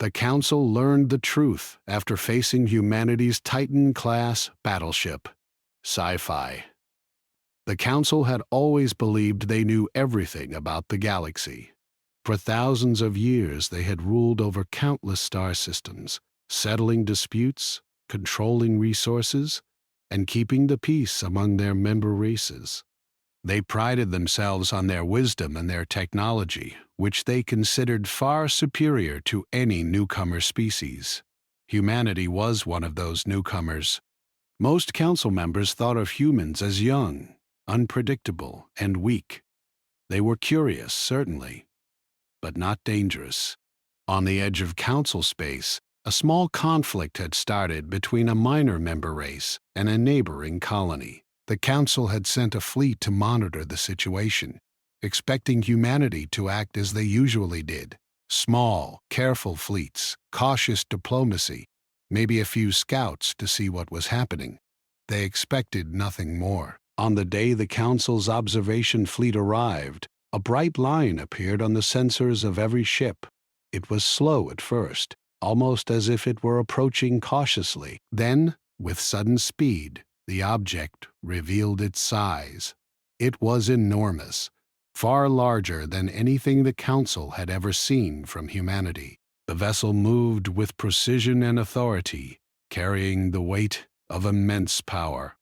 The Council learned the truth after facing humanity's Titan-class battleship, Sci-fi. The Council had always believed they knew everything about the galaxy. For thousands of years they had ruled over countless star systems, settling disputes, controlling resources, and keeping the peace among their member races. They prided themselves on their wisdom and their technology, which they considered far superior to any newcomer species. Humanity was one of those newcomers. Most council members thought of humans as young, unpredictable, and weak. They were curious, certainly, but not dangerous. On the edge of council space, a small conflict had started between a minor member race and a neighboring colony. The Council had sent a fleet to monitor the situation, expecting humanity to act as they usually did. Small, careful fleets, cautious diplomacy, maybe a few scouts to see what was happening. They expected nothing more. On the day the Council's observation fleet arrived, a bright line appeared on the sensors of every ship. It was slow at first, almost as if it were approaching cautiously. Then, with sudden speed, the object revealed its size. It was enormous, far larger than anything the Council had ever seen from humanity. The vessel moved with precision and authority, carrying the weight of immense power.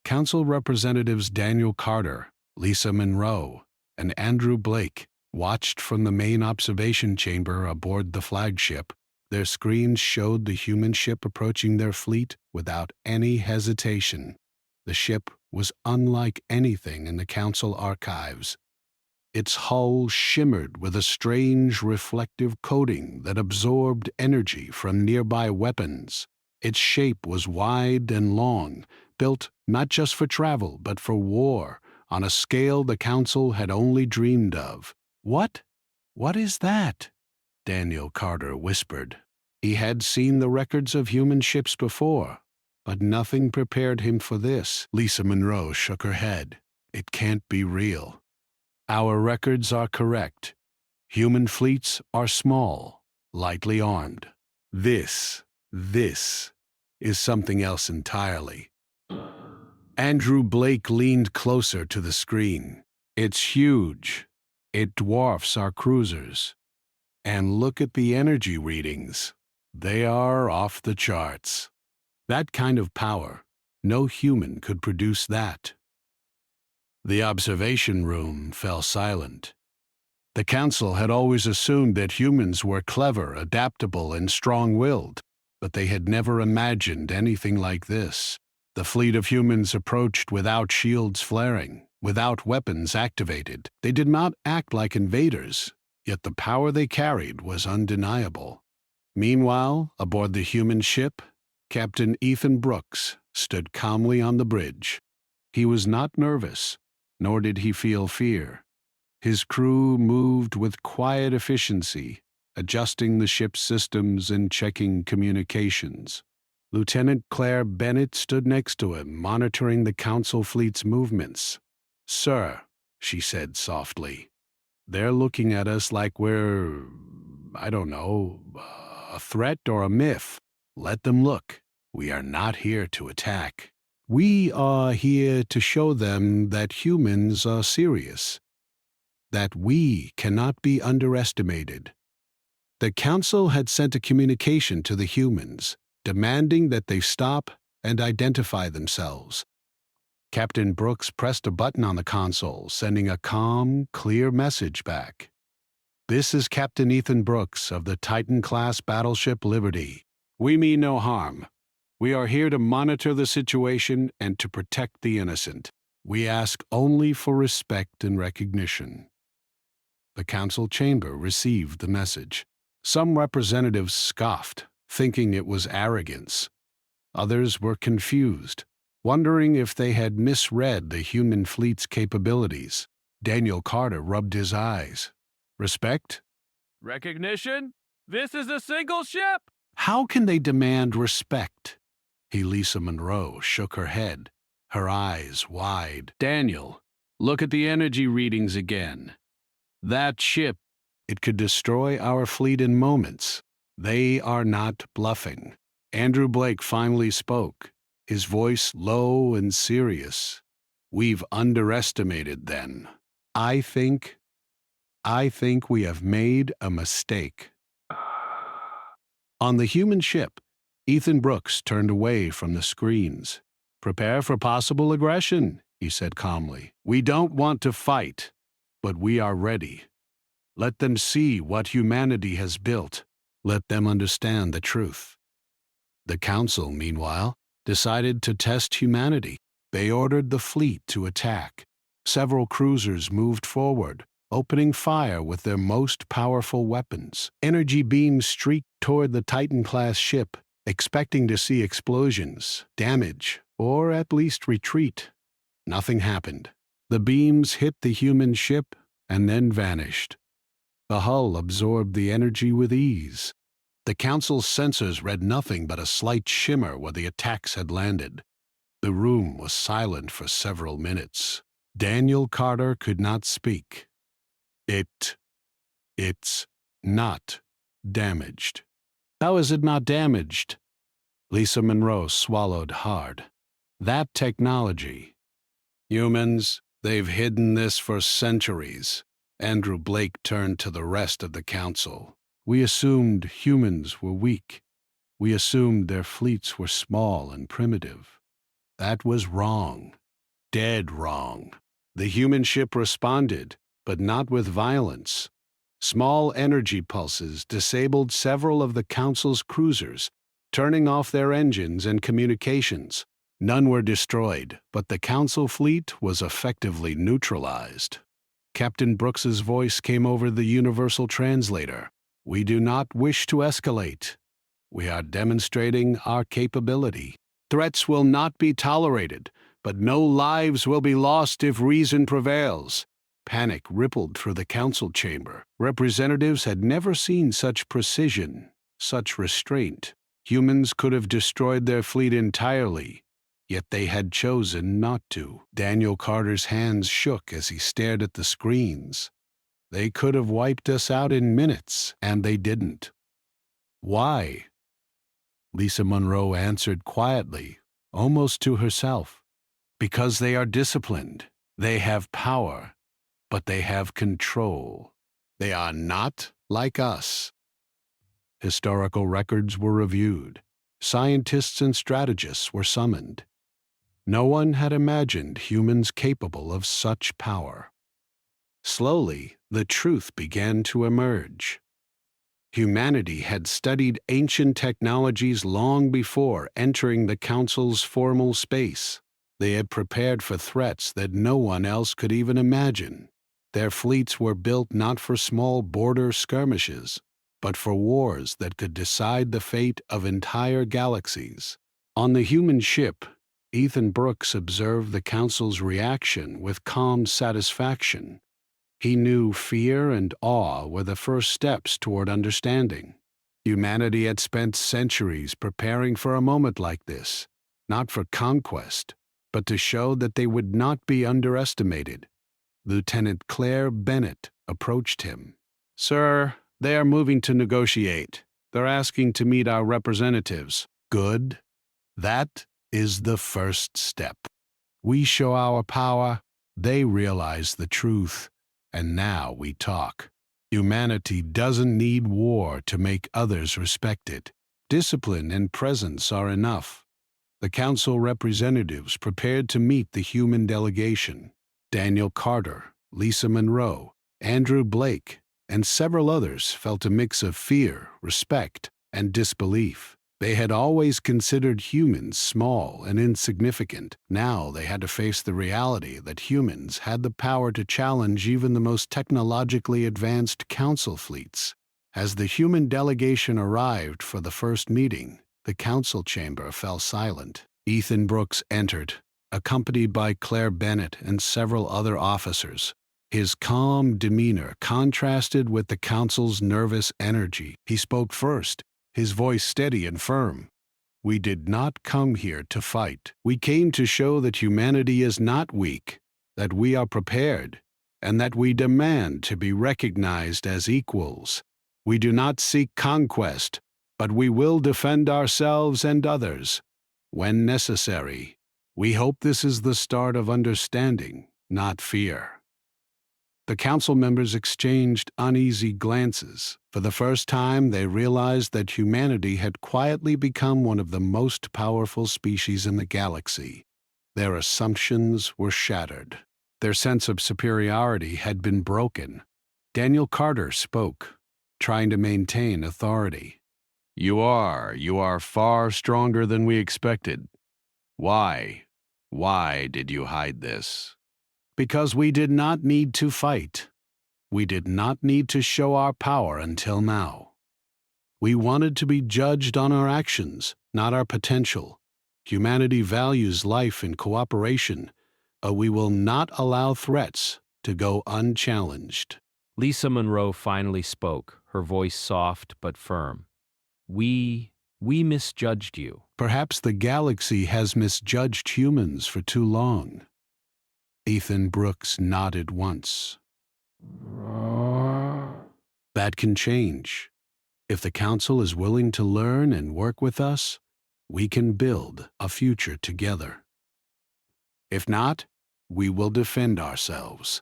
Council representatives Daniel Carter, Lisa Monroe, and Andrew Blake watched from the main observation chamber aboard the flagship. Their screens showed the human ship approaching their fleet without any hesitation. The ship was unlike anything in the Council archives. Its hull shimmered with a strange reflective coating that absorbed energy from nearby weapons. Its shape was wide and long, built not just for travel but for war, on a scale the Council had only dreamed of. What is that?" Daniel Carter whispered. He had seen the records of human ships before, but nothing prepared him for this. Lisa Monroe shook her head. "It can't be real. Our records are correct. Human fleets are small, lightly armed. This is something else entirely." Andrew Blake leaned closer to the screen. "It's huge. It dwarfs our cruisers. And look at the energy readings. They are off the charts. That kind of power, no human could produce that." The observation room fell silent. The Council had always assumed that humans were clever, adaptable, and strong-willed, but they had never imagined anything like this. The fleet of humans approached without shields flaring, without weapons activated. They did not act like invaders, yet the power they carried was undeniable. Meanwhile, aboard the human ship, Captain Ethan Brooks stood calmly on the bridge. He was not nervous, nor did he feel fear. His crew moved with quiet efficiency, adjusting the ship's systems and checking communications. Lieutenant Claire Bennett stood next to him, monitoring the Council fleet's movements. "Sir," she said softly, "they're looking at us like we're, I don't know, a threat or a myth. Let them look. We are not here to attack. We are here to show them that humans are serious, that we cannot be underestimated." The Council had sent a communication to the humans, demanding that they stop and identify themselves. Captain Brooks pressed a button on the console, sending a calm, clear message back. "This is Captain Ethan Brooks of the Titan-class battleship Liberty. We mean no harm. We are here to monitor the situation and to protect the innocent. We ask only for respect and recognition." The Council chamber received the message. Some representatives scoffed, thinking it was arrogance. Others were confused, wondering if they had misread the human fleet's capabilities. Daniel Carter rubbed his eyes. "Respect? Recognition? This is a single ship!" How can they demand respect?" Lisa Monroe shook her head, her eyes wide. "Daniel, look at the energy readings again. That ship, it could destroy our fleet in moments. They are not bluffing. Andrew Blake finally spoke, his voice low and serious. We've underestimated them. I think we have made a mistake. On the human ship, Ethan Brooks turned away from the screens. Prepare for possible aggression, he said calmly. We don't want to fight, but we are ready. Let them see what humanity has built. Let them understand the truth. The Council, meanwhile, decided to test humanity. They ordered the fleet to attack. Several cruisers moved forward, opening fire with their most powerful weapons. Energy beams streaked toward the Titan-class ship, expecting to see explosions, damage, or at least retreat. Nothing happened. The beams hit the human ship and then vanished. The hull absorbed the energy with ease. The Council's sensors read nothing but a slight shimmer where the attacks had landed. The room was silent for several minutes. Daniel Carter could not speak. It's not damaged. How is it not damaged? Lisa Monroe swallowed hard. That technology. Humans, they've hidden this for centuries. Andrew Blake turned to the rest of the Council. We assumed humans were weak. We assumed their fleets were small and primitive. That was wrong. Dead wrong. The human ship responded, but not with violence. Small energy pulses disabled several of the Council's cruisers, turning off their engines and communications. None were destroyed, but the Council fleet was effectively neutralized. Captain Brooks's voice came over the universal translator. We do not wish to escalate. We are demonstrating our capability. Threats will not be tolerated, but no lives will be lost if reason prevails. Panic rippled through the Council chamber. Representatives had never seen such precision, such restraint. Humans could have destroyed their fleet entirely, yet they had chosen not to. Daniel Carter's hands shook as he stared at the screens. They could have wiped us out in minutes, and they didn't. Why? Lisa Monroe answered quietly, almost to herself. Because they are disciplined. They have power, but they have control. They are not like us. Historical records were reviewed. Scientists and strategists were summoned. No one had imagined humans capable of such power. Slowly, the truth began to emerge. Humanity had studied ancient technologies long before entering the Council's formal space. They had prepared for threats that no one else could even imagine. Their fleets were built not for small border skirmishes, but for wars that could decide the fate of entire galaxies. On the human ship, Ethan Brooks observed the Council's reaction with calm satisfaction. He knew fear and awe were the first steps toward understanding. Humanity had spent centuries preparing for a moment like this, not for conquest, but to show that they would not be underestimated. Lieutenant Claire Bennett approached him. Sir, they are moving to negotiate. They're asking to meet our representatives. Good. That is the first step. We show our power, they realize the truth, and now we talk. Humanity doesn't need war to make others respect it. Discipline and presence are enough. The Council representatives prepared to meet the human delegation. Daniel Carter, Lisa Monroe, Andrew Blake, and several others felt a mix of fear, respect, and disbelief. They had always considered humans small and insignificant. Now they had to face the reality that humans had the power to challenge even the most technologically advanced Council fleets. As the human delegation arrived for the first meeting, the Council chamber fell silent. Ethan Brooks entered, accompanied by Claire Bennett and several other officers. His calm demeanor contrasted with the Council's nervous energy. He spoke first, his voice steady and firm. We did not come here to fight. We came to show that humanity is not weak, that we are prepared, and that we demand to be recognized as equals. We do not seek conquest, but we will defend ourselves and others when necessary. We hope this is the start of understanding, not fear." The council members exchanged uneasy glances. For the first time, they realized that humanity had quietly become one of the most powerful species in the galaxy. Their assumptions were shattered. Their sense of superiority had been broken. Daniel Carter spoke, trying to maintain authority. You are far stronger than we expected. Why? Why did you hide this?" "Because we did not need to fight. We did not need to show our power until now. We wanted to be judged on our actions, not our potential. Humanity values life and cooperation, but we will not allow threats to go unchallenged." Lisa Monroe finally spoke, her voice soft but firm. We misjudged you. "Perhaps the galaxy has misjudged humans for too long." Ethan Brooks nodded once. "That can change. If the council is willing to learn and work with us, we can build a future together. If not, we will defend ourselves.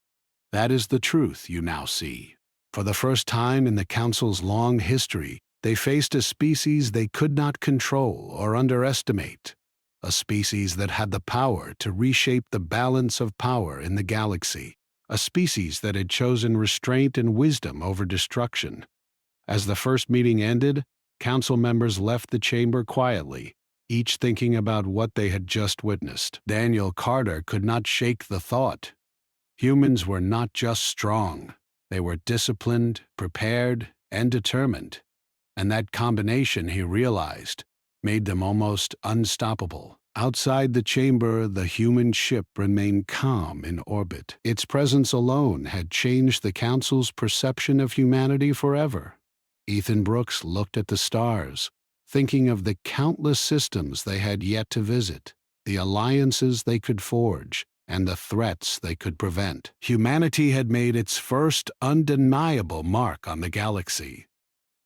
That is the truth you now see." For the first time in the council's long history, they faced a species they could not control or underestimate, a species that had the power to reshape the balance of power in the galaxy, a species that had chosen restraint and wisdom over destruction. As the first meeting ended, council members left the chamber quietly, each thinking about what they had just witnessed. Daniel Carter could not shake the thought. Humans were not just strong, they were disciplined, prepared, and determined. And that combination, he realized, made them almost unstoppable. Outside the chamber, the human ship remained calm in orbit. Its presence alone had changed the council's perception of humanity forever. Ethan Brooks looked at the stars, thinking of the countless systems they had yet to visit, the alliances they could forge, and the threats they could prevent. Humanity had made its first undeniable mark on the galaxy,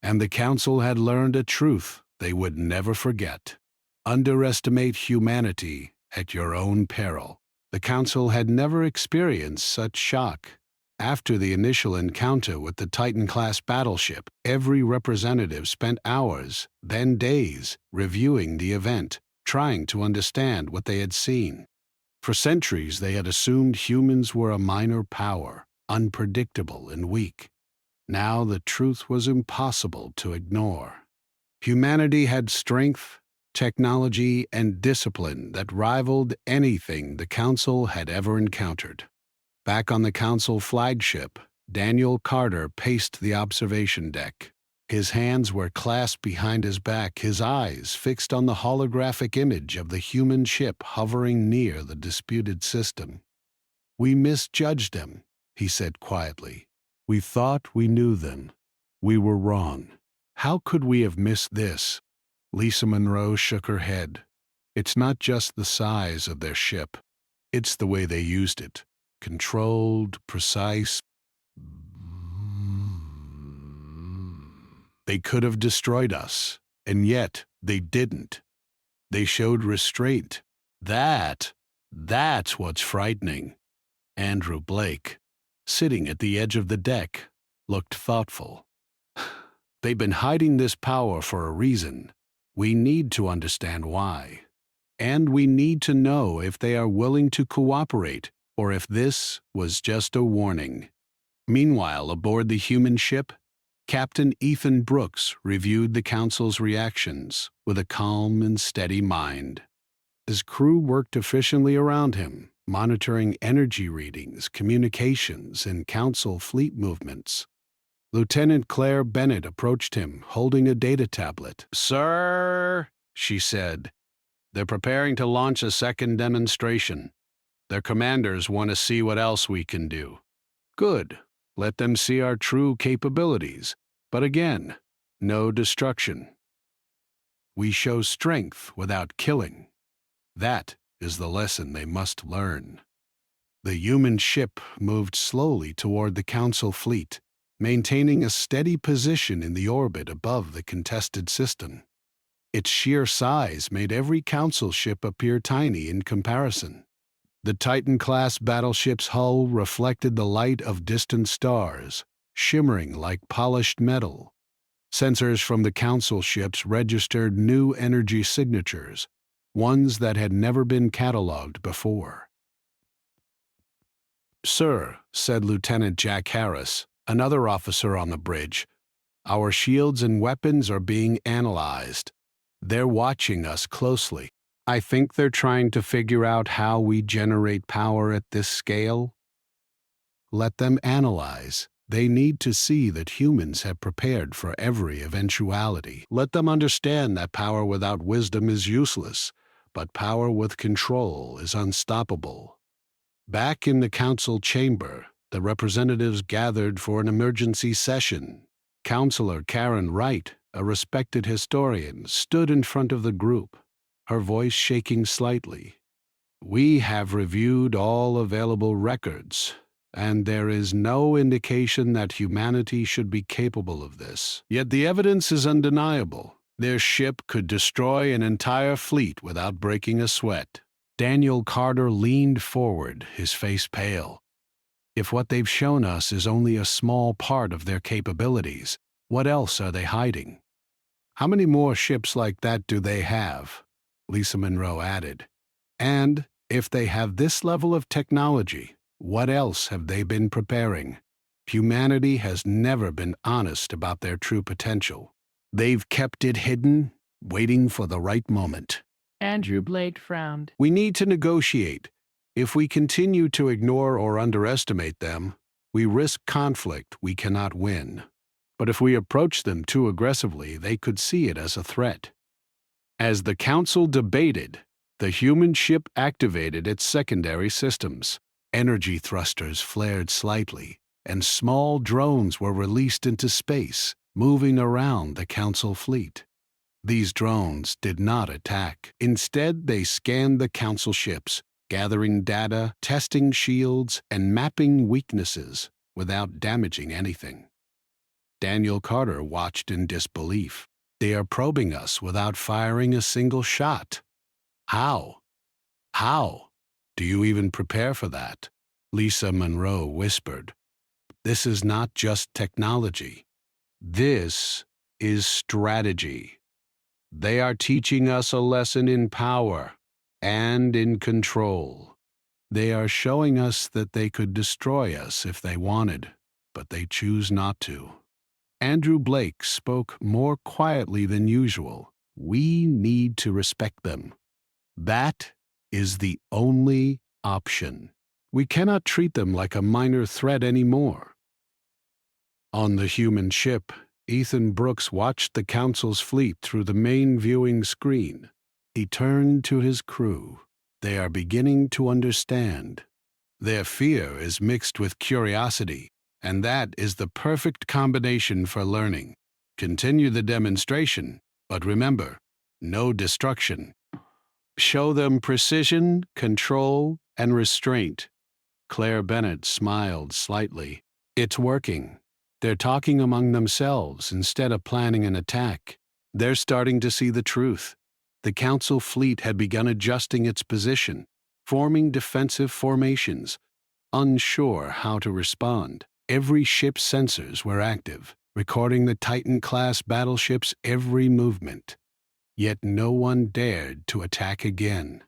and the council had learned a truth they would never forget. Underestimate humanity at your own peril. The council had never experienced such shock. After the initial encounter with the Titan-class battleship, every representative spent hours, then days, reviewing the event, trying to understand what they had seen. For centuries, they had assumed humans were a minor power, unpredictable and weak. Now the truth was impossible to ignore. Humanity had strength, technology, and discipline that rivaled anything the Council had ever encountered. Back on the Council flagship, Daniel Carter paced the observation deck. His hands were clasped behind his back, his eyes fixed on the holographic image of the human ship hovering near the disputed system. "We misjudged them," he said quietly. "We thought we knew them. We were wrong. How could we have missed this?" Lisa Monroe shook her head. "It's not just the size of their ship. It's the way they used it. Controlled, precise. They could have destroyed us, and yet they didn't. They showed restraint. That's what's frightening." Andrew Blake, sitting at the edge of the deck, looked thoughtful. "They've been hiding this power for a reason. We need to understand why. And we need to know if they are willing to cooperate or if this was just a warning." Meanwhile, aboard the human ship, Captain Ethan Brooks reviewed the Council's reactions with a calm and steady mind. His crew worked efficiently around him, monitoring energy readings, communications, and Council fleet movements. Lieutenant Claire Bennett approached him, holding a data tablet. "Sir," she said, "they're preparing to launch a second demonstration. Their commanders want to see what else we can do." "Good. Let them see our true capabilities. But again, no destruction. We show strength without killing. That is the lesson they must learn." The human ship moved slowly toward the Council fleet, maintaining a steady position in the orbit above the contested system. Its sheer size made every Council ship appear tiny in comparison. The Titan-class battleship's hull reflected the light of distant stars, shimmering like polished metal. Sensors from the Council ships registered new energy signatures, ones that had never been cataloged before. "Sir," said Lieutenant Jack Harris, another officer on the bridge, "our shields and weapons are being analyzed. They're watching us closely. I think they're trying to figure out how we generate power at this scale." Let them analyze. They need to see that humans have prepared for every eventuality. Let them understand that power without wisdom is useless, but power with control is unstoppable. Back in the Council chamber, the representatives gathered for an emergency session. Counselor Karen Wright, a respected historian, stood in front of the group, her voice shaking slightly. "We have reviewed all available records, and there is no indication that humanity should be capable of this. Yet the evidence is undeniable. Their ship could destroy an entire fleet without breaking a sweat." Daniel Carter leaned forward, his face pale. "If what they've shown us is only a small part of their capabilities, what else are they hiding?" "How many more ships like that do they have?" Lisa Monroe added. "And if they have this level of technology, what else have they been preparing? Humanity has never been honest about their true potential. They've kept it hidden, waiting for the right moment." Andrew Blake frowned. "We need to negotiate. If we continue to ignore or underestimate them, we risk conflict we cannot win. But if we approach them too aggressively, they could see it as a threat." As the Council debated, the human ship activated its secondary systems. Energy thrusters flared slightly, and small drones were released into space, moving around the Council fleet. These drones did not attack. Instead, they scanned the Council ships, gathering data, testing shields, and mapping weaknesses without damaging anything. Daniel Carter watched in disbelief. "They are probing us without firing a single shot. How? How? Do you even prepare for that?" Lisa Monroe whispered. "This is not just technology. This is strategy. They are teaching us a lesson in power and in control. They are showing us that they could destroy us if they wanted, but they choose not to." Andrew Blake spoke more quietly than usual. "We need to respect them. That is the only option. We cannot treat them like a minor threat anymore." On the human ship, Ethan Brooks watched the Council's fleet through the main viewing screen. He turned to his crew. "They are beginning to understand. Their fear is mixed with curiosity, and that is the perfect combination for learning. Continue the demonstration, but remember, no destruction. Show them precision, control, and restraint." Claire Bennett smiled slightly. "It's working. They're talking among themselves instead of planning an attack. They're starting to see the truth. The Council fleet had begun adjusting its position, forming defensive formations, unsure how to respond. Every ship's sensors were active, recording the Titan-class battleship's every movement. Yet no one dared to attack again.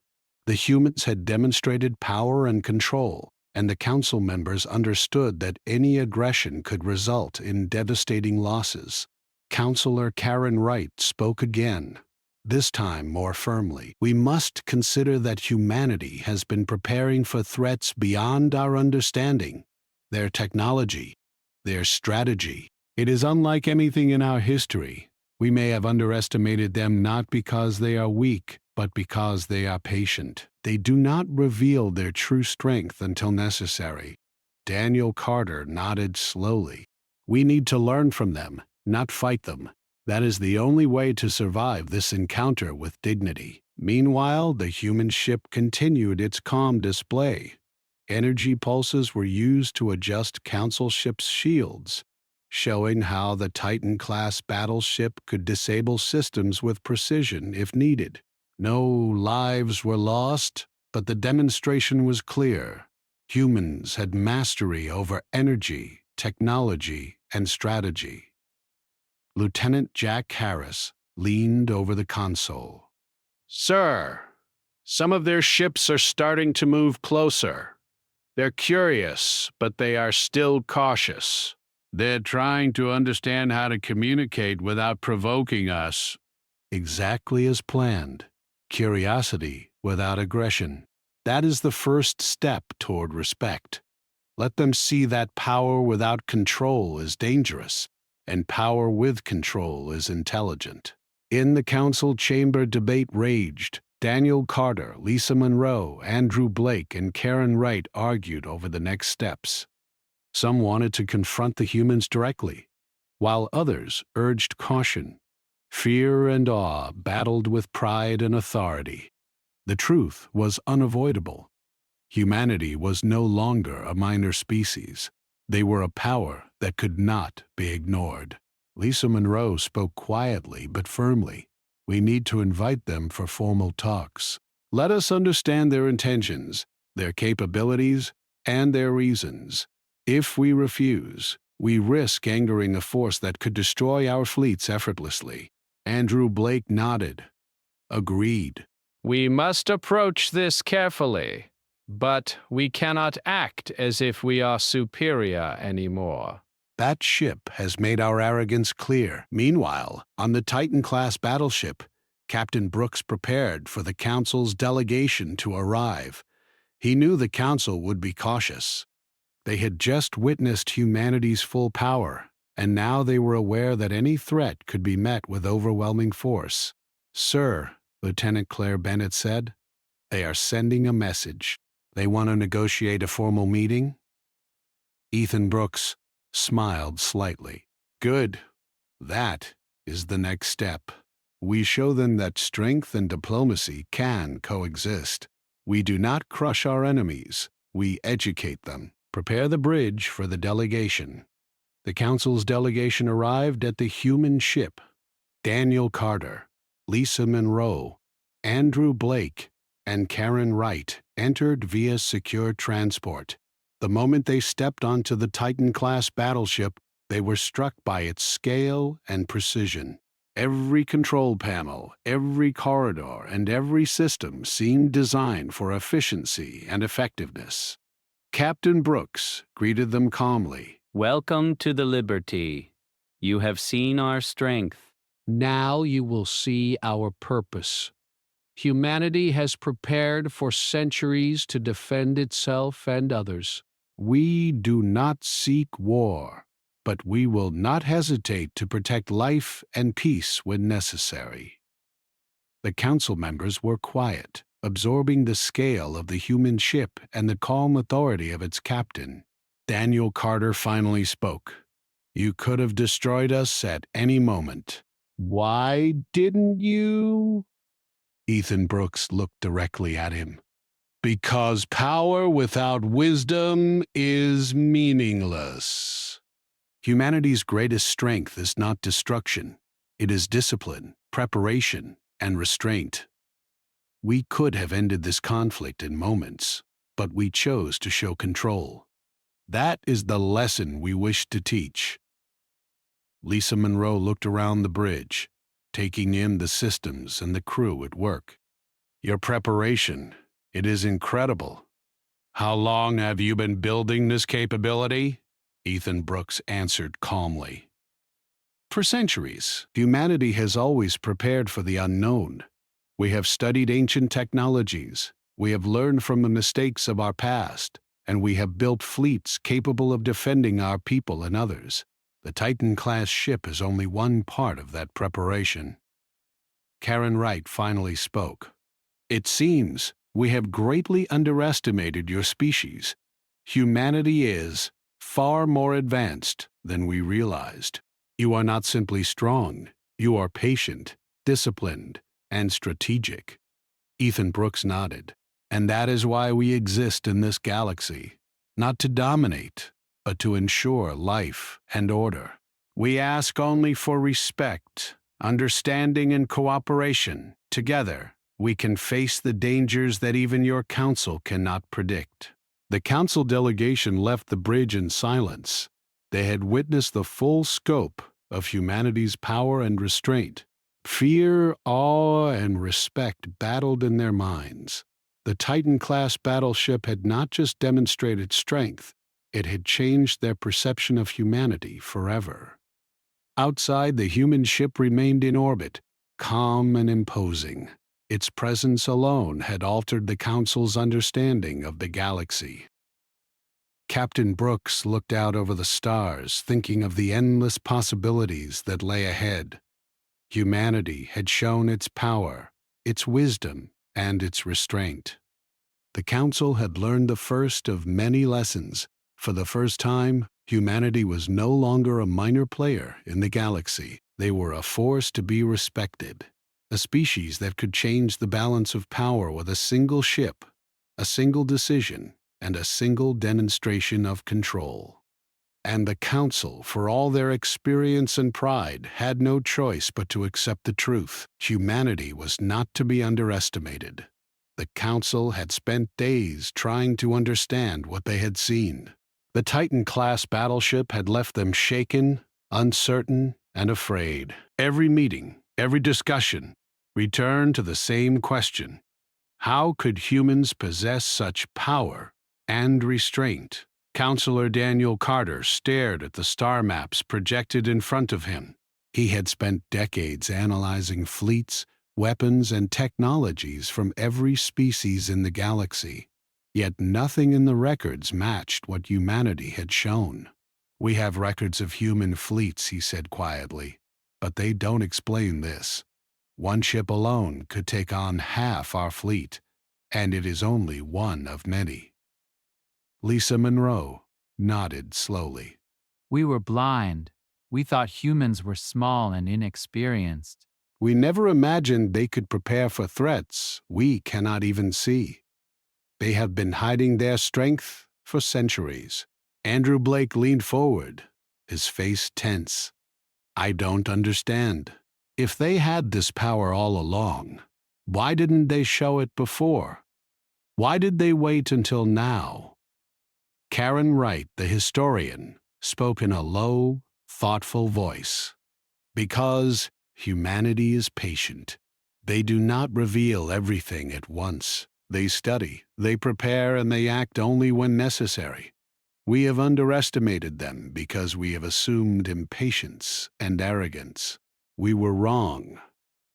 The humans had demonstrated power and control, and the Council members understood that any aggression could result in devastating losses. Counselor Karen Wright spoke again, this time more firmly. "We must consider that humanity has been preparing for threats beyond our understanding. Their technology, their strategy. It is unlike anything in our history. We may have underestimated them not because they are weak, but because they are patient. They do not reveal their true strength until necessary." Daniel Carter nodded slowly. "We need to learn from them, not fight them. That is the only way to survive this encounter with dignity." Meanwhile, the human ship continued its calm display. Energy pulses were used to adjust Council ships' shields. showing how the Titan-class battleship could disable systems with precision if needed. No lives were lost, but the demonstration was clear. Humans had mastery over energy, technology, and strategy. Lieutenant Jack Harris leaned over the console. "Sir, some of their ships are starting to move closer. They're curious, but they are still cautious. They're trying to understand how to communicate without provoking us." Exactly as planned. Curiosity without aggression. That is the first step toward respect. Let them see that power without control is dangerous, and power with control is intelligent. In the council chamber, debate raged. Daniel Carter, Lisa Monroe, Andrew Blake, and Karen Wright argued over the next steps. Some wanted to confront the humans directly, while others urged caution. Fear and awe battled with pride and authority. The truth was unavoidable. Humanity was no longer a minor species. They were a power that could not be ignored. Lisa Monroe spoke quietly but firmly. "We need to invite them for formal talks. Let us understand their intentions, their capabilities, and their reasons. If we refuse, we risk angering a force that could destroy our fleets effortlessly." Andrew Blake nodded. Agreed. "We must approach this carefully, but we cannot act as if we are superior anymore. That ship has made our arrogance clear." Meanwhile, on the Titan-class battleship, Captain Brooks prepared for the Council's delegation to arrive. He knew the Council would be cautious. They had just witnessed humanity's full power, and now they were aware that any threat could be met with overwhelming force. "Sir," Lieutenant Claire Bennett said, "they are sending a message. They want to negotiate a formal meeting?" Ethan Brooks smiled slightly. "Good. That is the next step. We show them that strength and diplomacy can coexist. We do not crush our enemies. We educate them. Prepare the bridge for the delegation." The Council's delegation arrived at the human ship. Daniel Carter, Lisa Monroe, Andrew Blake, and Karen Wright entered via secure transport. The moment they stepped onto the Titan-class battleship, they were struck by its scale and precision. Every control panel, every corridor, and every system seemed designed for efficiency and effectiveness. Captain Brooks greeted them calmly. Welcome to the Liberty. You have seen our strength. Now you will see our purpose. Humanity has prepared for centuries to defend itself and others. We do not seek war, but we will not hesitate to protect life and peace when necessary. The council members were quiet, absorbing the scale of the human ship and the calm authority of its captain. Daniel Carter finally spoke. "You could have destroyed us at any moment. Why didn't you?" Ethan Brooks looked directly at him. "Because power without wisdom is meaningless." Humanity's greatest strength is not destruction. It is discipline, preparation, and restraint. We could have ended this conflict in moments, but we chose to show control. That is the lesson we wish to teach. Lisa Monroe looked around the bridge, taking in the systems and the crew at work. "Your preparation, it is incredible. How long have you been building this capability?" Ethan Brooks answered calmly. "For centuries, humanity has always prepared for the unknown. We have studied ancient technologies, we have learned from the mistakes of our past, and we have built fleets capable of defending our people and others. The Titan-class ship is only one part of that preparation." Karen Wright finally spoke. "It seems we have greatly underestimated your species. Humanity is far more advanced than we realized. You are not simply strong, you are patient, disciplined, and strategic." Ethan Brooks nodded. "And that is why we exist in this galaxy, not to dominate, but to ensure life and order." We ask only for respect, understanding, and cooperation. Together, we can face the dangers that even your council cannot predict." The council delegation left the bridge in silence. They had witnessed the full scope of humanity's power and restraint. Fear, awe, and respect battled in their minds. The Titan-class battleship had not just demonstrated strength, it had changed their perception of humanity forever. Outside, the human ship remained in orbit, calm and imposing. Its presence alone had altered the Council's understanding of the galaxy. Captain Brooks looked out over the stars, thinking of the endless possibilities that lay ahead. Humanity had shown its power, its wisdom, and its restraint. The Council had learned the first of many lessons. For the first time, humanity was no longer a minor player in the galaxy. They were a force to be respected, a species that could change the balance of power with a single ship, a single decision, and a single demonstration of control. And the Council, for all their experience and pride, had no choice but to accept the truth. Humanity was not to be underestimated. The Council had spent days trying to understand what they had seen. The Titan-class battleship had left them shaken, uncertain, and afraid. Every meeting, every discussion, returned to the same question: how could humans possess such power and restraint? Counselor Daniel Carter stared at the star maps projected in front of him. He had spent decades analyzing fleets, weapons, and technologies from every species in the galaxy. Yet nothing in the records matched what humanity had shown. "We have records of human fleets," he said quietly, "but they don't explain this. One ship alone could take on half our fleet, and it is only one of many." Lisa Monroe nodded slowly. We were blind. We thought humans were small and inexperienced. "We never imagined they could prepare for threats we cannot even see. They have been hiding their strength for centuries." Andrew Blake leaned forward, his face tense. "I don't understand. If they had this power all along, why didn't they show it before? Why did they wait until now?" Karen Wright, the historian, spoke in a low, thoughtful voice. "Because humanity is patient. They do not reveal everything at once. They study, they prepare, and they act only when necessary. We have underestimated them because we have assumed impatience and arrogance. We were wrong."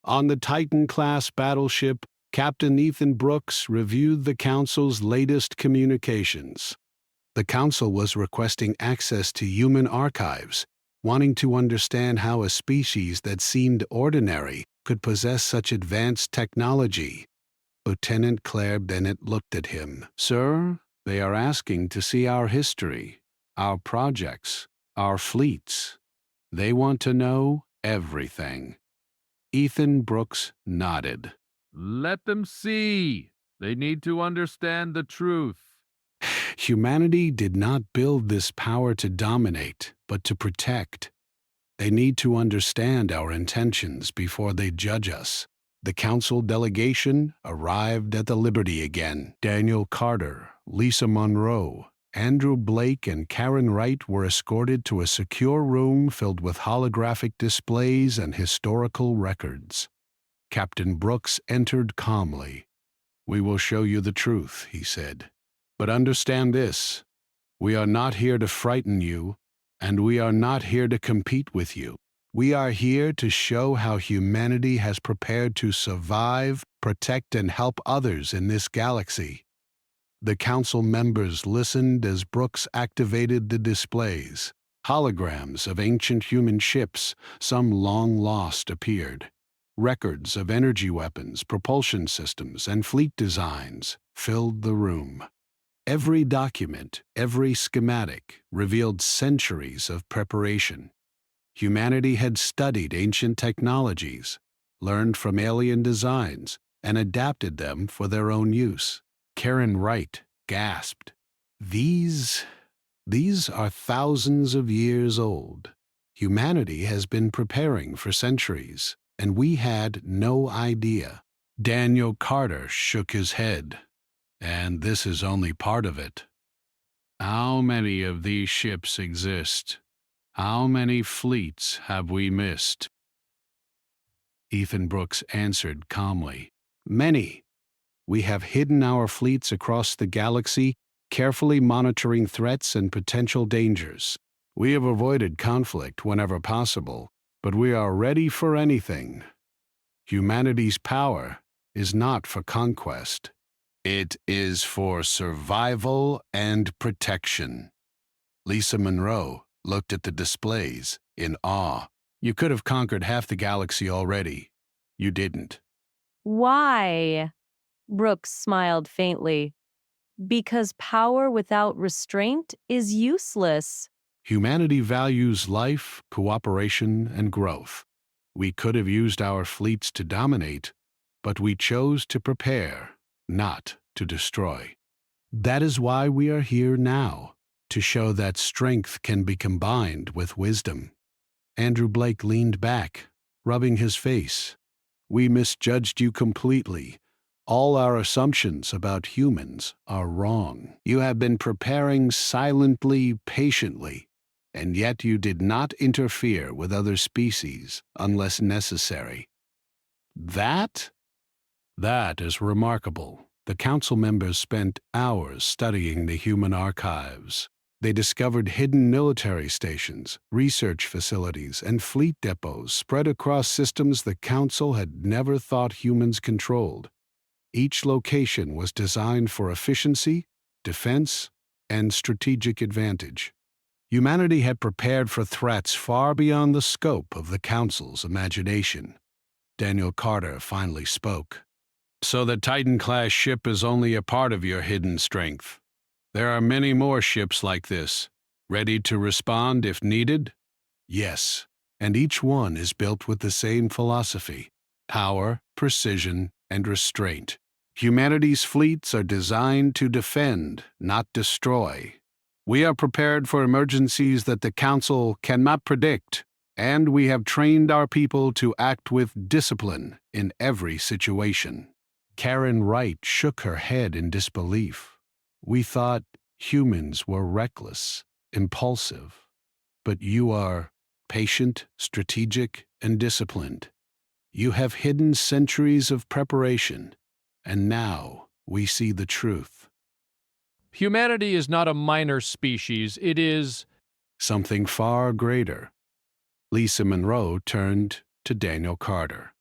On the Titan-class battleship, Captain Ethan Brooks reviewed the Council's latest communications. The Council was requesting access to human archives, wanting to understand how a species that seemed ordinary could possess such advanced technology. Lieutenant Claire Bennett looked at him. "Sir, they are asking to see our history, our projects, our fleets. They want to know everything." Ethan Brooks nodded. Let them see. They need to understand the truth. Humanity did not build this power to dominate, but to protect. They need to understand our intentions before they judge us. The Council delegation arrived at the Liberty again. Daniel Carter, Lisa Monroe, Andrew Blake, and Karen Wright were escorted to a secure room filled with holographic displays and historical records. Captain Brooks entered calmly. "We will show you the truth," he said. "But understand this: we are not here to frighten you, and we are not here to compete with you. We are here to show how humanity has prepared to survive, protect, and help others in this galaxy." The Council members listened as Brooks activated the displays. Holograms of ancient human ships, some long lost, appeared. Records of energy weapons, propulsion systems, and fleet designs filled the room. Every document, every schematic, revealed centuries of preparation. Humanity had studied ancient technologies, learned from alien designs, and adapted them for their own use. Karen Wright gasped. These are thousands of years old. Humanity has been preparing for centuries, and we had no idea. Daniel Carter shook his head. And this is only part of it. How many of these ships exist? How many fleets have we missed? Ethan Brooks answered calmly. Many. We have hidden our fleets across the galaxy, carefully monitoring threats and potential dangers. We have avoided conflict whenever possible, but we are ready for anything. Humanity's power is not for conquest. It is for survival and protection. Lisa Monroe looked at the displays in awe. You could have conquered half the galaxy already. You didn't. Why? Brooks smiled faintly. Because power without restraint is useless. Humanity values life, cooperation, and growth. We could have used our fleets to dominate, but we chose to prepare, not to destroy. That is why we are here now, to show that strength can be combined with wisdom. Andrew Blake leaned back, rubbing his face. We misjudged you completely. All our assumptions about humans are wrong. You have been preparing silently, patiently, and yet you did not interfere with other species unless necessary. That is remarkable. The council members spent hours studying the human archives. They discovered hidden military stations, research facilities, and fleet depots spread across systems the council had never thought humans controlled. Each location was designed for efficiency, defense, and strategic advantage. Humanity had prepared for threats far beyond the scope of the council's imagination. Daniel Carter finally spoke. So the Titan-class ship is only a part of your hidden strength. There are many more ships like this, ready to respond if needed? Yes, and each one is built with the same philosophy: power, precision, and restraint. Humanity's fleets are designed to defend, not destroy. We are prepared for emergencies that the Council cannot predict, and we have trained our people to act with discipline in every situation. Karen Wright shook her head in disbelief. We thought humans were reckless, impulsive, but you are patient, strategic, and disciplined. You have hidden centuries of preparation, and now we see the truth. Humanity is not a minor species, it is Something far greater. Lisa Monroe turned to Daniel Carter.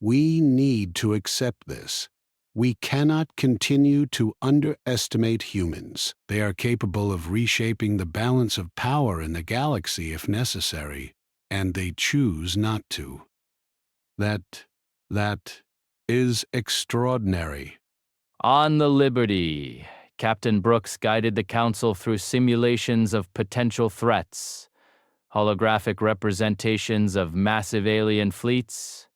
We need to accept this. We cannot continue to underestimate humans. They are capable of reshaping the balance of power in the galaxy if necessary, and they choose not to. That is extraordinary. On the Liberty, Captain Brooks guided the Council through simulations of potential threats, holographic representations of massive alien fleets,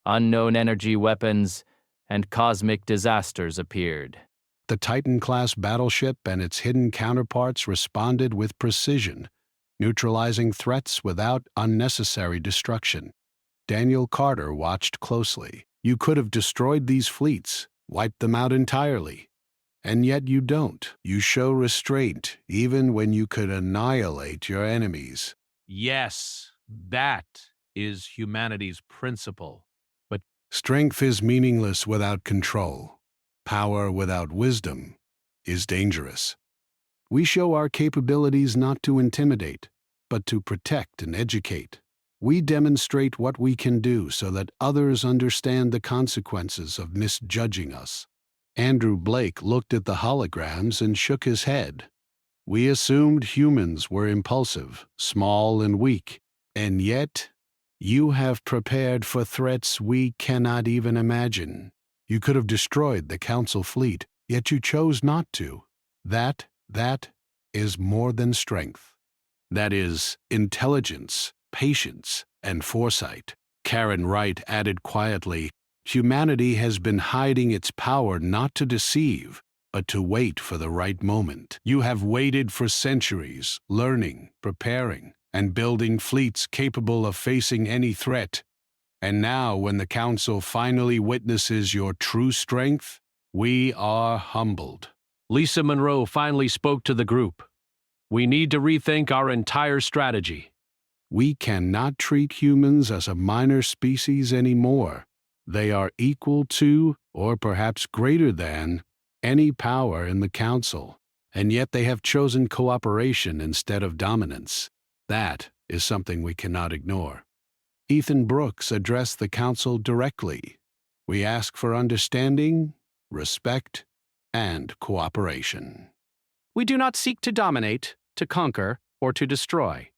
unknown energy weapons, and cosmic disasters appeared. The Titan-class battleship and its hidden counterparts responded with precision, neutralizing threats without unnecessary destruction. Daniel Carter watched closely. You could have destroyed these fleets, wiped them out entirely. And yet you don't. You show restraint, even when you could annihilate your enemies. Yes, that is humanity's principle. Strength is meaningless without control. Power without wisdom is dangerous. We show our capabilities not to intimidate, but to protect and educate. We demonstrate what we can do so that others understand the consequences of misjudging us. Andrew Blake looked at the holograms and shook his head. We assumed humans were impulsive, small, and weak, and yet you have prepared for threats we cannot even imagine. You could have destroyed the Council fleet, yet you chose not to. That is more than strength. That is intelligence, patience, and foresight. Karen Wright added quietly, humanity has been hiding its power not to deceive, but to wait for the right moment. You have waited for centuries, learning, preparing, and building fleets capable of facing any threat. And now, when the Council finally witnesses your true strength, we are humbled. Lisa Monroe finally spoke to the group. We need to rethink our entire strategy. We cannot treat humans as a minor species anymore. They are equal to, or perhaps greater than, any power in the Council. And yet they have chosen cooperation instead of dominance. That is something we cannot ignore. Ethan Brooks addressed the Council directly. We ask for understanding, respect, and cooperation. We do not seek to dominate, to conquer, or to destroy.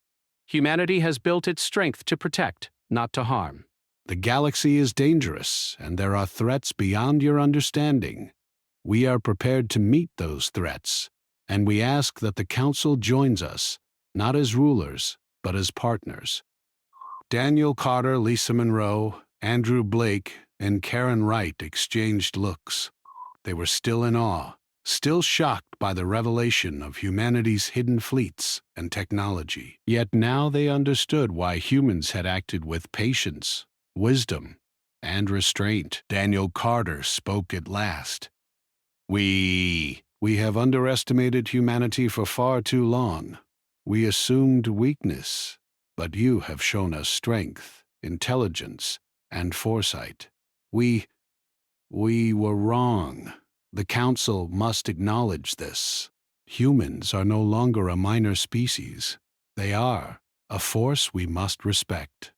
Humanity has built its strength to protect, not to harm. The galaxy is dangerous, and there are threats beyond your understanding. We are prepared to meet those threats, and we ask that the Council joins us, not as rulers, but as partners. Daniel Carter, Lisa Monroe, Andrew Blake, and Karen Wright exchanged looks. They were still in awe, still shocked by the revelation of humanity's hidden fleets and technology. Yet now they understood why humans had acted with patience, wisdom, and restraint. Daniel Carter spoke at last. We have underestimated humanity for far too long. We assumed weakness, but you have shown us strength, intelligence, and foresight. We were wrong. The Council must acknowledge this. Humans are no longer a minor species. They are a force we must respect.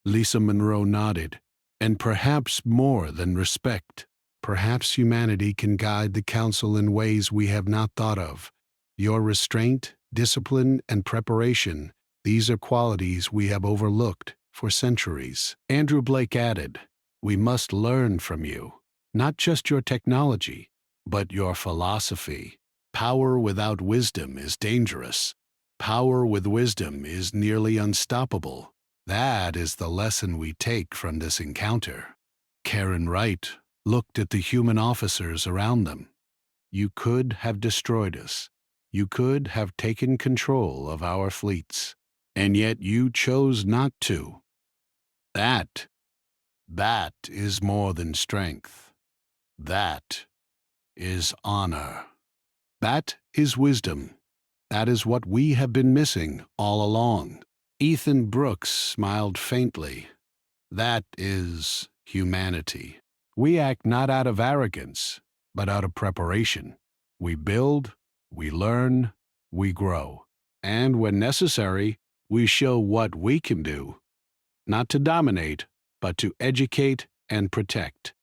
Lisa Monroe nodded. And perhaps more than respect. Perhaps humanity can guide the Council in ways we have not thought of. Your restraint, discipline, and preparation, these are qualities we have overlooked for centuries. Andrew Blake added, we must learn from you, not just your technology, but your philosophy. Power without wisdom is dangerous. Power with wisdom is nearly unstoppable. That is the lesson we take from this encounter. Karen Wright looked at the human officers around them. You could have destroyed us. You could have taken control of our fleets. And yet you chose not to. That is more than strength. That is honor. That is wisdom. That is what we have been missing all along. Ethan Brooks smiled faintly. That is humanity. We act not out of arrogance, but out of preparation. We build, we learn, we grow. And when necessary, we show what we can do. Not to dominate, but to educate and protect.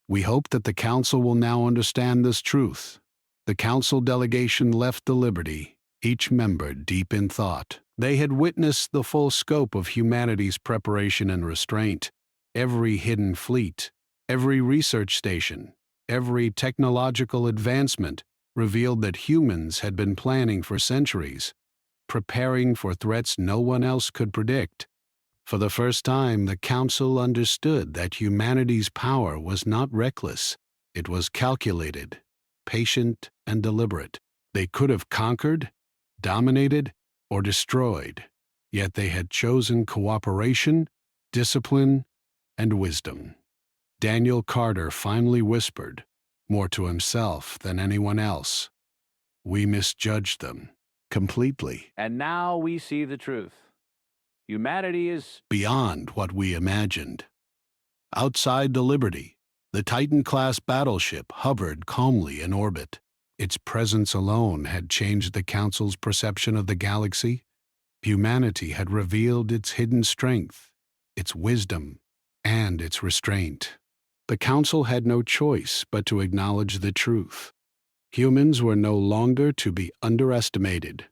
We hope that the Council will now understand this truth. The Council delegation left the Liberty, each member deep in thought. They had witnessed the full scope of humanity's preparation and restraint. Every hidden fleet, every research station, every technological advancement revealed that humans had been planning for centuries, preparing for threats no one else could predict. For the first time, the Council understood that humanity's power was not reckless. It was calculated, patient, and deliberate. They could have conquered, dominated, or destroyed, yet they had chosen cooperation, discipline, and wisdom. Daniel Carter finally whispered, more to himself than anyone else, we misjudged them completely. And now we see the truth. Humanity is Beyond what we imagined. Outside the Liberty, the Titan-class battleship hovered calmly in orbit. Its presence alone had changed the Council's perception of the galaxy. Humanity had revealed its hidden strength, its wisdom, and its restraint. The Council had no choice but to acknowledge the truth. Humans were no longer to be underestimated.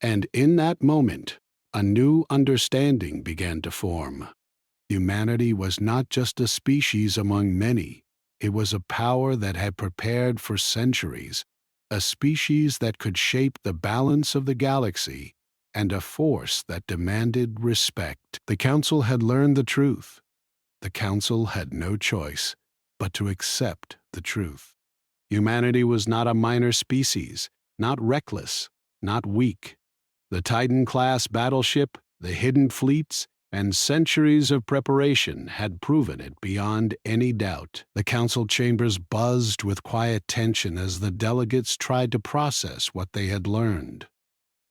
And in that moment, a new understanding began to form. Humanity was not just a species among many. It was a power that had prepared for centuries, a species that could shape the balance of the galaxy, and a force that demanded respect. The Council had learned the truth. The Council had no choice but to accept the truth. Humanity was not a minor species, not reckless, not weak. The Titan-class battleship, the hidden fleets, and centuries of preparation had proven it beyond any doubt. The council chambers buzzed with quiet tension as the delegates tried to process what they had learned.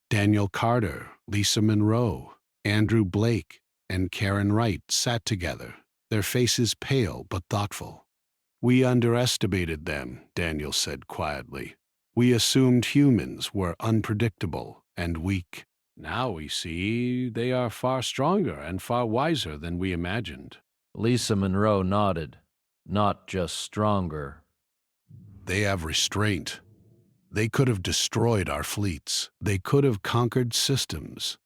Daniel Carter, Lisa Monroe, Andrew Blake, and Karen Wright sat together, their faces pale but thoughtful. "We underestimated them," Daniel said quietly. "We assumed humans were unpredictable and weak. Now we see they are far stronger and far wiser than we imagined." Lisa Monroe nodded. "Not just stronger." "They have restraint. They could have destroyed our fleets. They could have conquered systems.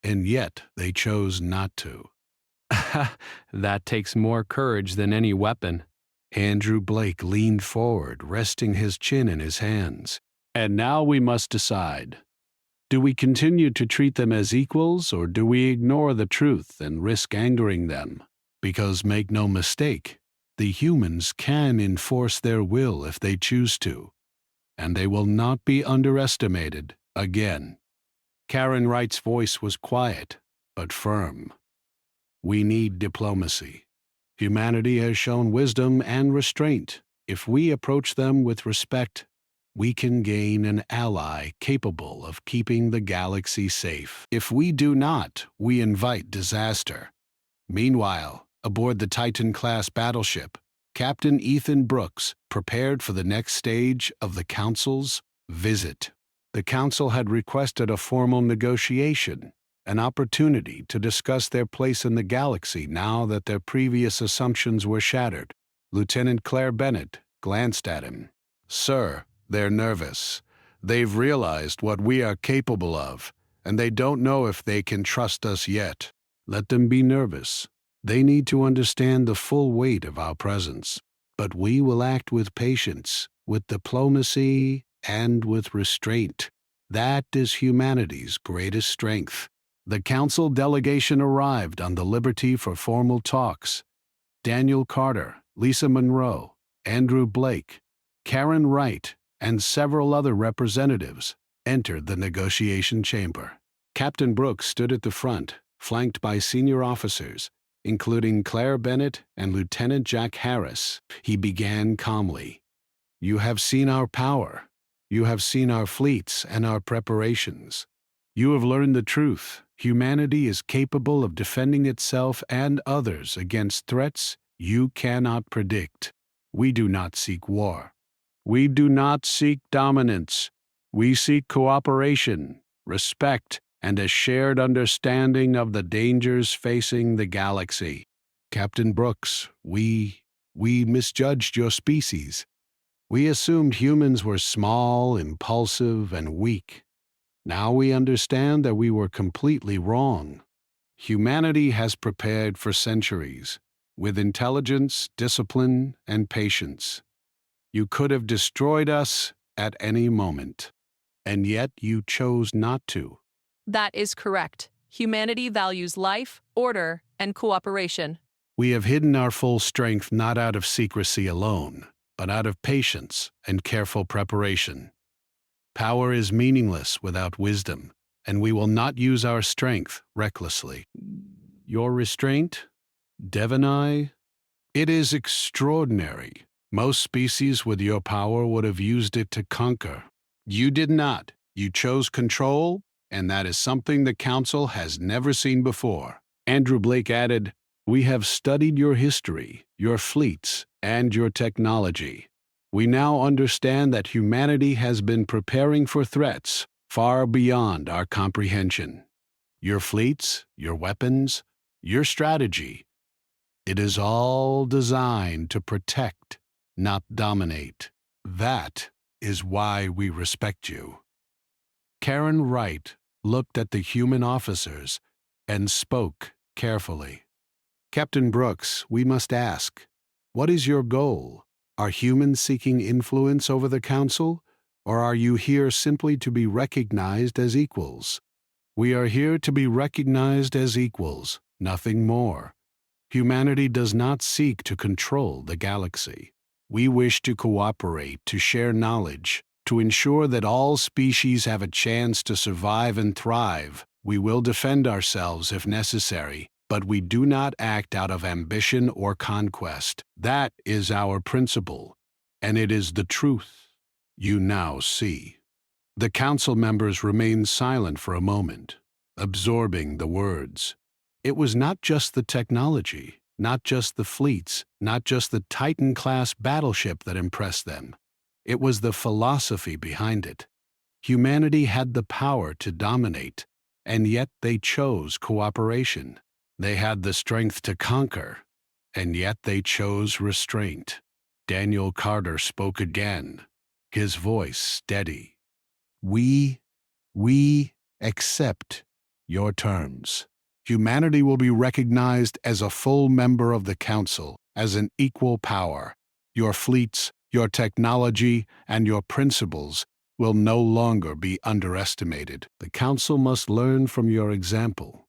And yet they chose not to." That takes more courage than any weapon. Andrew Blake leaned forward, resting his chin in his hands. "And now we must decide. Do we continue to treat them as equals, or do we ignore the truth and risk angering them? Because make no mistake, the humans can enforce their will if they choose to, and they will not be underestimated again." Karen Wright's voice was quiet, but firm. "We need diplomacy. Humanity has shown wisdom and restraint. If we approach them with respect, we can gain an ally capable of keeping the galaxy safe. If we do not, we invite disaster." Meanwhile, aboard the Titan-class battleship, Captain Ethan Brooks prepared for the next stage of the Council's visit. The Council had requested a formal negotiation, an opportunity to discuss their place in the galaxy now that their previous assumptions were shattered. Lieutenant Claire Bennett glanced at him. "Sir, they're nervous. They've realized what we are capable of, and they don't know if they can trust us yet. Let them be nervous. They need to understand the full weight of our presence. But we will act with patience, with diplomacy, and with restraint. That is humanity's greatest strength." The council delegation arrived on the Liberty for formal talks. Daniel Carter, Lisa Monroe, Andrew Blake, Karen Wright, and several other representatives entered the negotiation chamber. Captain Brooks stood at the front, flanked by senior officers, including Claire Bennett and Lieutenant Jack Harris. He began calmly. "You have seen our power. You have seen our fleets and our preparations. You have learned the truth. Humanity is capable of defending itself and others against threats you cannot predict. We do not seek war. We do not seek dominance. We seek cooperation, respect, and a shared understanding of the dangers facing the galaxy. Captain Brooks, we misjudged your species. We assumed humans were small, impulsive, and weak. Now we understand that we were completely wrong. Humanity has prepared for centuries, with intelligence, discipline, and patience. You could have destroyed us at any moment, and yet you chose not to." That is correct. Humanity values life, order, and cooperation. "We have hidden our full strength not out of secrecy alone, but out of patience and careful preparation. Power is meaningless without wisdom, and we will not use our strength recklessly." "Your restraint? Devonai? It is extraordinary. Most species with your power would have used it to conquer. You did not. You chose control, and that is something the Council has never seen before." Andrew Blake added, "We have studied your history, your fleets, and your technology. We now understand that humanity has been preparing for threats far beyond our comprehension. Your fleets, your weapons, your strategy, it is all designed to protect, not dominate. That is why we respect you." Karen Wright looked at the human officers and spoke carefully. "Captain Brooks, we must ask, what is your goal? Are humans seeking influence over the Council, or are you here simply to be recognized as equals?" "We are here to be recognized as equals, nothing more. Humanity does not seek to control the galaxy. We wish to cooperate, to share knowledge, To ensure that all species have a chance to survive and thrive, we will defend ourselves if necessary, but we do not act out of ambition or conquest. That is our principle, and it is the truth you now see." The council members remained silent for a moment, absorbing the words. It was not just the technology, not just the fleets, not just the Titan-class battleship that impressed them. It was the philosophy behind it. Humanity had the power to dominate, and yet they chose cooperation. They had the strength to conquer, and yet they chose restraint. Daniel Carter spoke again, his voice steady. We accept your terms. Humanity will be recognized as a full member of the Council, as an equal power. Your fleets, your technology, and your principles will no longer be underestimated. The Council must learn from your example.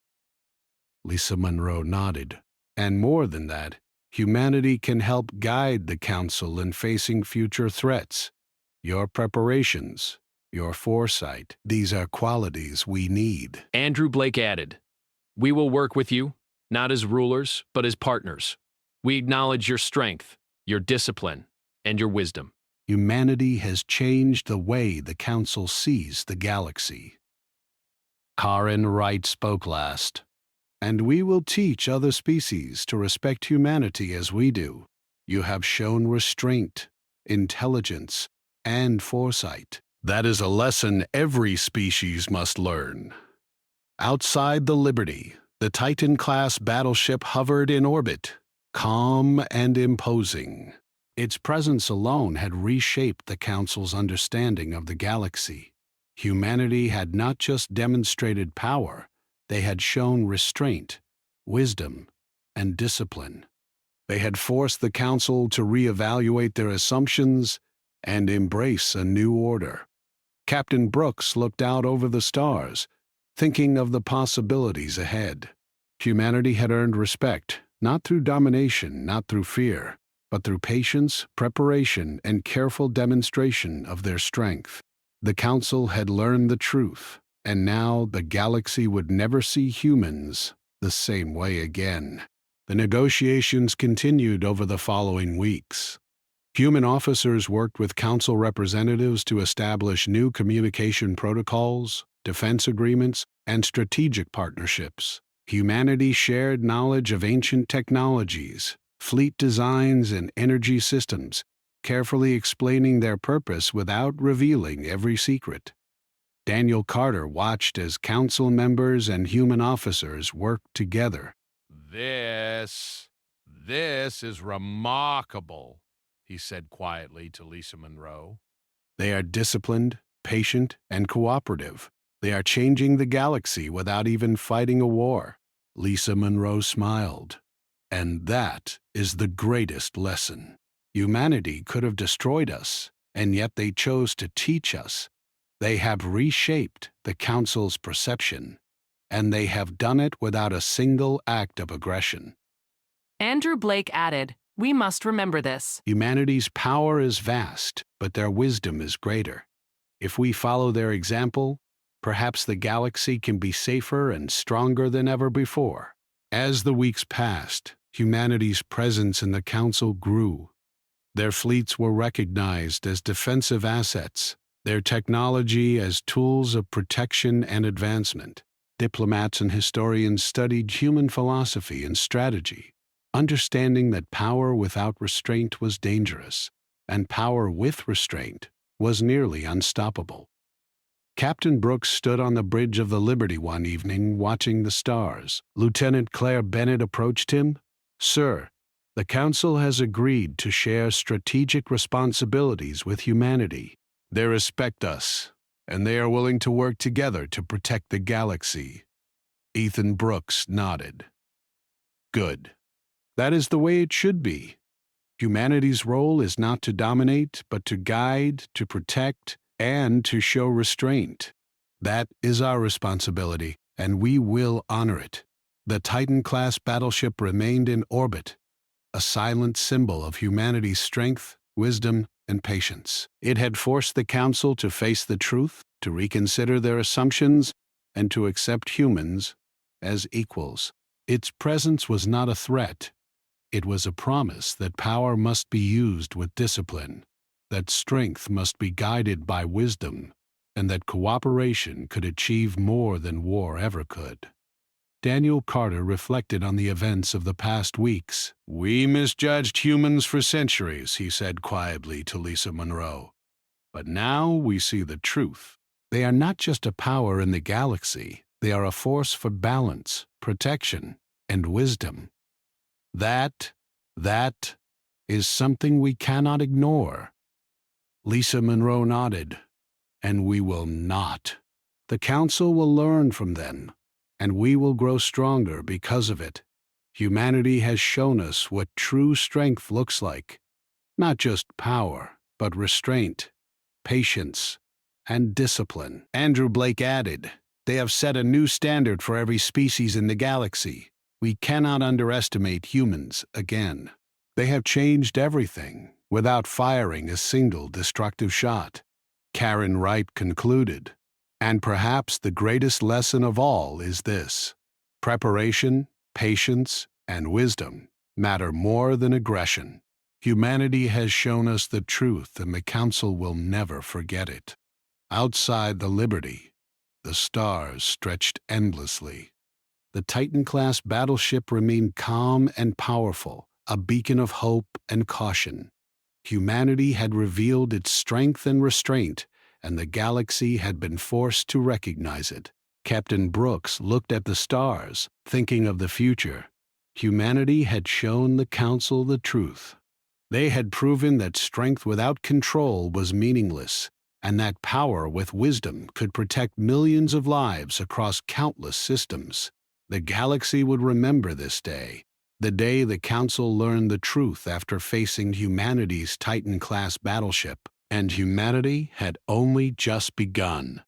Lisa Monroe nodded. And more than that, humanity can help guide the Council in facing future threats. Your preparations, your foresight, these are qualities we need. Andrew Blake added, "We will work with you, not as rulers, but as partners. We acknowledge your strength, your discipline, and your wisdom." Humanity has changed the way the Council sees the galaxy. Karen Wright spoke last. "And we will teach other species to respect humanity as we do. You have shown restraint, intelligence, and foresight. That is a lesson every species must learn." Outside the Liberty, the Titan-class battleship hovered in orbit, calm and imposing. Its presence alone had reshaped the Council's understanding of the galaxy. Humanity had not just demonstrated power, they had shown restraint, wisdom, and discipline. They had forced the Council to reevaluate their assumptions and embrace a new order. Captain Brooks looked out over the stars, thinking of the possibilities ahead. Humanity had earned respect, not through domination, not through fear, but through patience, preparation, and careful demonstration of their strength. The Council had learned the truth, and now the galaxy would never see humans the same way again. The negotiations continued over the following weeks. Human officers worked with Council representatives to establish new communication protocols, defense agreements, and strategic partnerships. Humanity shared knowledge of ancient technologies, fleet designs, and energy systems, carefully explaining their purpose without revealing every secret. Daniel Carter watched as Council members and human officers worked together. This is remarkable," he said quietly to Lisa Monroe. They are disciplined, patient, and cooperative. They are changing the galaxy without even fighting a war. Lisa Monroe smiled. And that is the greatest lesson. Humanity could have destroyed us, and yet they chose to teach us. They have reshaped the Council's perception, and they have done it without a single act of aggression. Andrew Blake added, "We must remember this. Humanity's power is vast, but their wisdom is greater. If we follow their example, perhaps the galaxy can be safer and stronger than ever before." As the weeks passed, humanity's presence in the Council grew. Their fleets were recognized as defensive assets, their technology as tools of protection and advancement. Diplomats and historians studied human philosophy and strategy, understanding that power without restraint was dangerous, and power with restraint was nearly unstoppable. Captain Brooks stood on the bridge of the Liberty one evening watching the stars. Lieutenant Claire Bennett approached him. "Sir, the Council has agreed to share strategic responsibilities with humanity. They respect us, and they are willing to work together to protect the galaxy." Ethan Brooks nodded. "Good. That is the way it should be. Humanity's role is not to dominate, but to guide, to protect, and to show restraint. That is our responsibility, and we will honor it." The Titan-class battleship remained in orbit, a silent symbol of humanity's strength, wisdom, and patience. It had forced the Council to face the truth, to reconsider their assumptions, and to accept humans as equals. Its presence was not a threat. It was a promise that power must be used with discipline, that strength must be guided by wisdom, and that cooperation could achieve more than war ever could. Daniel Carter reflected on the events of the past weeks. "We misjudged humans for centuries," he said quietly to Lisa Monroe. "But now we see the truth. They are not just a power in the galaxy. They are a force for balance, protection, and wisdom. That is something we cannot ignore." Lisa Monroe nodded. "And we will not. The Council will learn from them, and we will grow stronger because of it. Humanity has shown us what true strength looks like. Not just power, but restraint, patience, and discipline." Andrew Blake added, "They have set a new standard for every species in the galaxy. We cannot underestimate humans again. They have changed everything without firing a single destructive shot." Karen Wright concluded, "And perhaps the greatest lesson of all is this: preparation, patience, and wisdom matter more than aggression. Humanity has shown us the truth, and the Council will never forget it." Outside the Liberty, the stars stretched endlessly. The Titan-class battleship remained calm and powerful, a beacon of hope and caution. Humanity had revealed its strength and restraint, and the galaxy had been forced to recognize it. Captain Brooks looked at the stars, thinking of the future. Humanity had shown the Council the truth. They had proven that strength without control was meaningless, and that power with wisdom could protect millions of lives across countless systems. The galaxy would remember this day, the day the Council learned the truth after facing humanity's Titan-class battleship, and humanity had only just begun.